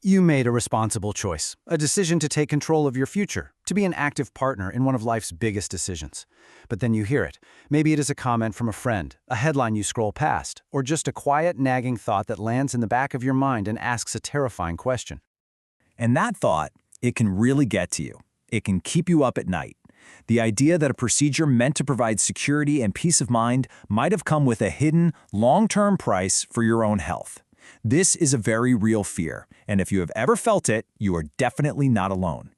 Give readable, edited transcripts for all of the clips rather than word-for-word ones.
You made a responsible choice, a decision to take control of your future, to be an active partner in one of life's biggest decisions. But then you hear it. Maybe it is a comment from a friend, a headline you scroll past, or just a quiet, nagging thought that lands in the back of your mind and asks a terrifying question. And that thought, it can really get to you. It can keep you up at night. The idea that a procedure meant to provide security and peace of mind might have come with a hidden, long-term price for your own health. This is a very real fear, and if you have ever felt it, you are definitely not alone.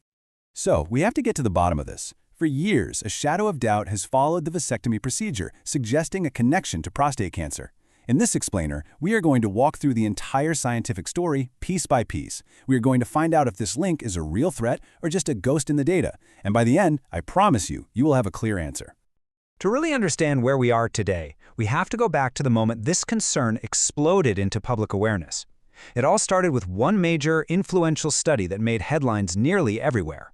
So, we have to get to the bottom of this. For years, a shadow of doubt has followed the vasectomy procedure, suggesting a connection to prostate cancer. In this explainer, we are going to walk through the entire scientific story, piece by piece. We are going to find out if this link is a real threat or just a ghost in the data. And by the end, I promise you, you will have a clear answer. To really understand where we are today, we have to go back to the moment this concern exploded into public awareness. It all started with one major, influential study that made headlines nearly everywhere.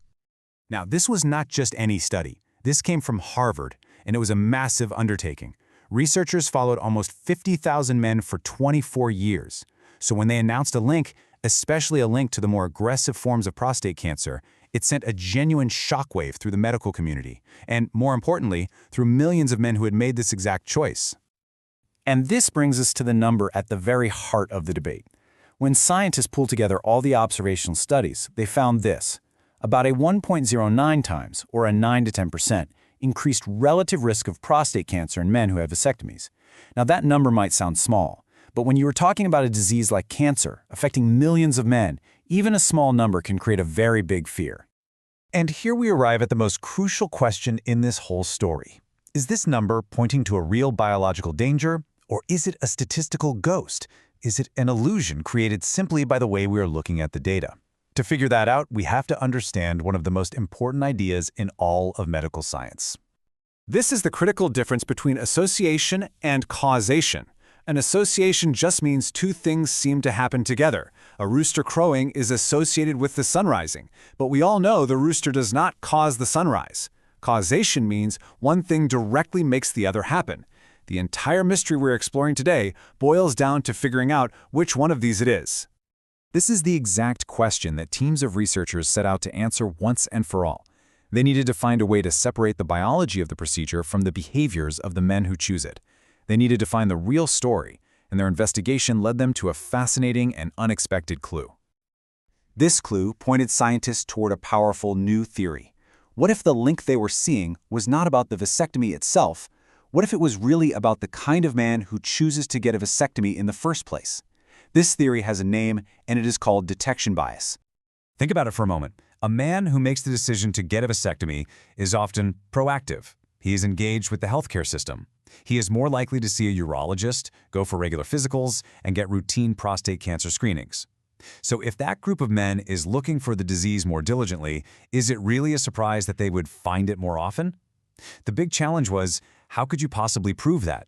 Now, this was not just any study. This came from Harvard, and it was a massive undertaking. Researchers followed almost 50,000 men for 24 years. So when they announced a link, especially a link to the more aggressive forms of prostate cancer, it sent a genuine shockwave through the medical community, and more importantly, through millions of men who had made this exact choice. And this brings us to the number at the very heart of the debate. When scientists pulled together all the observational studies, they found this: about a 1.09 times, or a 9 to 10%, increased relative risk of prostate cancer in men who have vasectomies. Now that number might sound small, but when you are talking about a disease like cancer affecting millions of men, even a small number can create a very big fear. And here we arrive at the most crucial question in this whole story. Is this number pointing to a real biological danger, or is it a statistical ghost? Is it an illusion created simply by the way we are looking at the data? To figure that out, we have to understand one of the most important ideas in all of medical science. This is the critical difference between association and causation. An association just means two things seem to happen together. A rooster crowing is associated with the sun rising, but we all know the rooster does not cause the sunrise. Causation means one thing directly makes the other happen. The entire mystery we're exploring today boils down to figuring out which one of these it is. This is the exact question that teams of researchers set out to answer once and for all. They needed to find a way to separate the biology of the procedure from the behaviors of the men who choose it. They needed to find the real story, and their investigation led them to a fascinating and unexpected clue. This clue pointed scientists toward a powerful new theory. What if the link they were seeing was not about the vasectomy itself? What if it was really about the kind of man who chooses to get a vasectomy in the first place? This theory has a name, and it is called detection bias. Think about it for a moment. A man who makes the decision to get a vasectomy is often proactive. He is engaged with the healthcare system. He is more likely to see a urologist, go for regular physicals, and get routine prostate cancer screenings. So if that group of men is looking for the disease more diligently, is it really a surprise that they would find it more often? The big challenge was, how could you possibly prove that?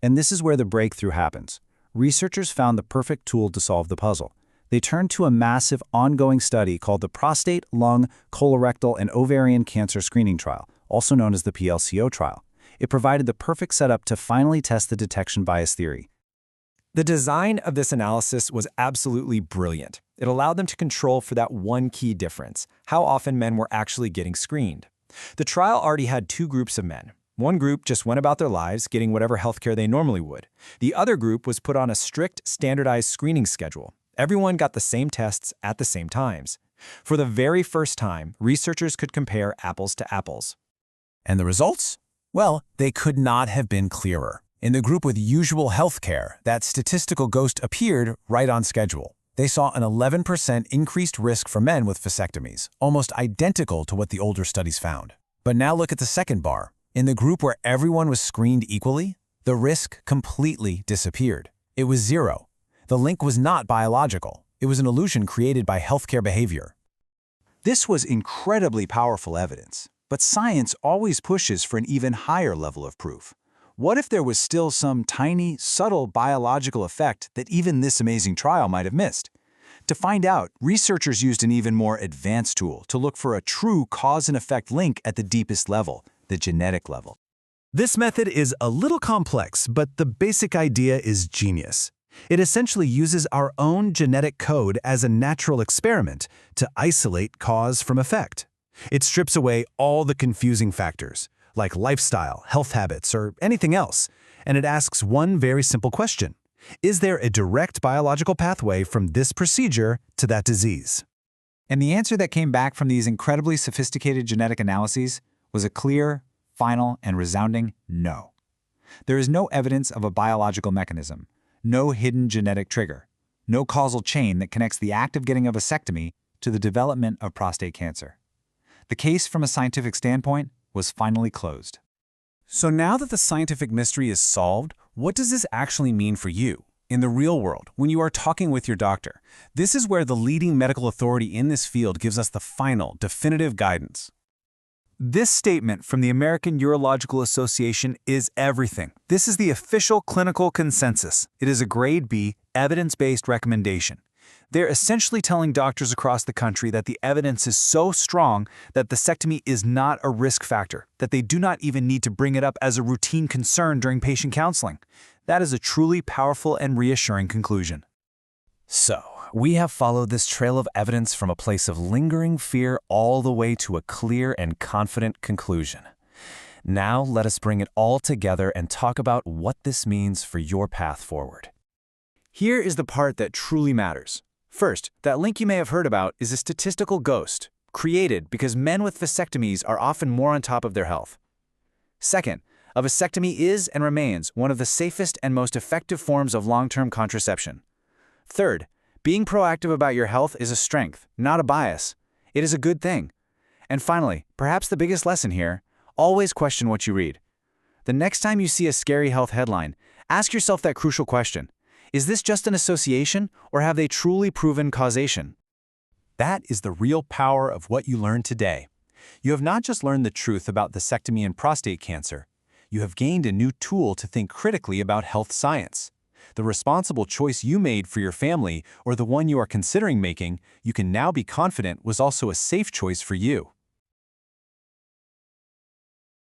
And this is where the breakthrough happens. Researchers found the perfect tool to solve the puzzle. They turned to a massive, ongoing study called the Prostate, Lung, Colorectal, and Ovarian Cancer Screening Trial, also known as the PLCO trial. It provided the perfect setup to finally test the detection bias theory. The design of this analysis was absolutely brilliant. It allowed them to control for that one key difference: how often men were actually getting screened. The trial already had two groups of men. One group just went about their lives getting whatever healthcare they normally would. The other group was put on a strict, standardized screening schedule. Everyone got the same tests at the same times. For the very first time, researchers could compare apples to apples. And the results? Well, they could not have been clearer. In the group with usual healthcare, that statistical ghost appeared right on schedule. They saw an 11% increased risk for men with vasectomies, almost identical to what the older studies found. But now look at the second bar. In the group where everyone was screened equally, the risk completely disappeared. It was zero. The link was not biological. It was an illusion created by healthcare behavior. This was incredibly powerful evidence, but science always pushes for an even higher level of proof. What if there was still some tiny, subtle biological effect that even this amazing trial might have missed? To find out, researchers used an even more advanced tool to look for a true cause and effect link at the deepest level, the genetic level. This method is a little complex, but the basic idea is genius. It essentially uses our own genetic code as a natural experiment to isolate cause from effect. It strips away all the confusing factors, like lifestyle, health habits, or anything else, and it asks one very simple question. Is there a direct biological pathway from this procedure to that disease? And the answer that came back from these incredibly sophisticated genetic analyses was a clear, final, and resounding no. There is no evidence of a biological mechanism, no hidden genetic trigger, no causal chain that connects the act of getting a vasectomy to the development of prostate cancer. The case from a scientific standpoint was finally closed. So now that the scientific mystery is solved, what does this actually mean for you? In the real world, when you are talking with your doctor, this is where the leading medical authority in this field gives us the final, definitive guidance. This statement from the American Urological Association is everything. This is the official clinical consensus. It is a grade B, evidence-based recommendation. They're essentially telling doctors across the country that the evidence is so strong that vasectomy is not a risk factor, that they do not even need to bring it up as a routine concern during patient counseling. That is a truly powerful and reassuring conclusion. So, we have followed this trail of evidence from a place of lingering fear all the way to a clear and confident conclusion. Now, let us bring it all together and talk about what this means for your path forward. Here is the part that truly matters. First, that link you may have heard about is a statistical ghost, created because men with vasectomies are often more on top of their health. Second, a vasectomy is and remains one of the safest and most effective forms of long-term contraception. Third, being proactive about your health is a strength, not a bias. It is a good thing. And finally, perhaps the biggest lesson here, always question what you read. The next time you see a scary health headline, ask yourself that crucial question. Is this just an association, or have they truly proven causation? That is the real power of what you learned today. You have not just learned the truth about vasectomy and prostate cancer. You have gained a new tool to think critically about health science. The responsible choice you made for your family, or the one you are considering making, you can now be confident was also a safe choice for you.